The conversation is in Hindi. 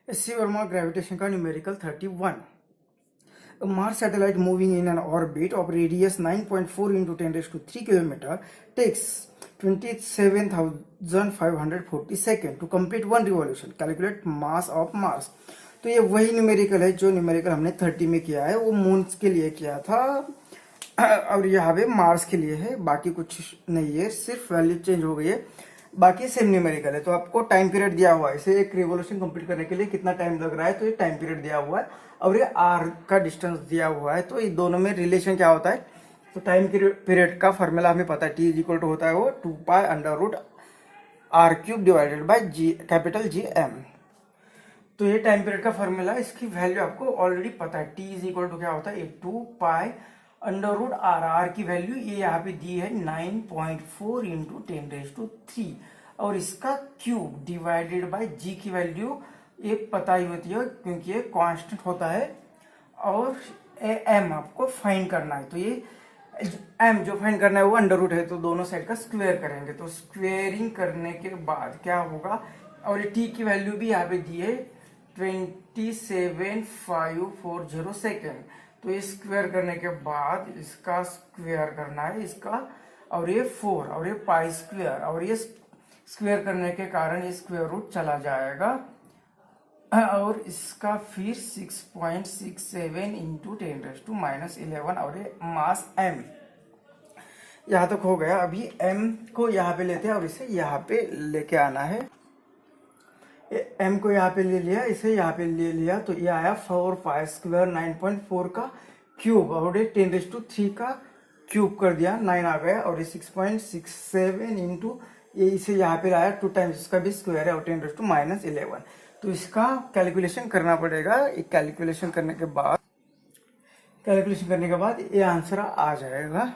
एस.सी. वर्मा ग्रेविटेशन का numerical 31. A Mars satellite moving in an orbit of radius 9.4 into 10 raised to 3 kilometer takes 27,540 seconds to complete one revolution. Calculate mass of Mars. तो ये वही न्यूमेरिकल है जो न्यूमेरिकल हमने 30 में किया है, वो मून के लिए किया था और यहाँ पे मार्स के लिए है, बाकी कुछ नहीं है, सिर्फ वैल्यू चेंज हो गई है, बाकी सेम न्यूमेरिकल है। तो आपको टाइम पीरियड दिया हुआ है, इसे एक रिवोल्यूशन कंप्लीट करने के लिए कितना टाइम लग रहा है, तो ये टाइम पीरियड दिया हुआ है और ये आर का डिस्टेंस दिया हुआ है। तो ये दोनों में रिलेशन क्या होता है, तो टाइम पीरियड का फॉर्मूला हमें पता है, टी इज इक्वल टू होता है वो 2π√r³ divided by G, capital G M. तो ये टाइम पीरियड का फॉर्मूला, इसकी वैल्यू आपको ऑलरेडी पता है, टी इज इक्वल टू क्या होता है 2π√r की वैल्यू ये यहाँ पे दी है 9.4 इंटू 10⁻³ और इसका क्यूब डिवाइडेड बाय जी की वैल्यू ये पता ही होती है क्योंकि ये कांस्टेंट होता है और एम आपको फाइंड करना है। तो ये एम जो फाइंड करना है वो अंडर रूट है, तो दोनों साइड का स्क्वायर करेंगे। तो स्क्वेयरिंग करने के बाद क्या होगा, और ये टी की वैल्यू भी यहाँ पे दी है 27,540 सेकेंड। तो ये स्क्वायर करने के बाद इसका स्क्वायर करना है इसका, और ये 4 और ये पाई स्क्वायर, और ये स्क्वायर करने के कारण ये स्क्वायर रूट चला जाएगा और इसका फिर 6.67 इंटू 10⁻⁻11 और ये मास m यहाँ तक हो गया। अभी m को यहाँ पे लेते हैं और इसे यहाँ पे लेके आना है। m को यहाँ पे ले लिया, इसे यहाँ पे ले लिया, तो ये आया 4π² 9.4 का क्यूब और ये 10⁻³ का क्यूब कर दिया, 9 आ गया, और ये 6.67 इंटू ये इसे यहाँ पे लाया 2 टाइम्स इसका भी स्क्वायर है और 10⁻⁻11। तो इसका कैलकुलेशन करना पड़ेगा। एक कैलकुलेशन करने के बाद ये आंसर आ जाएगा।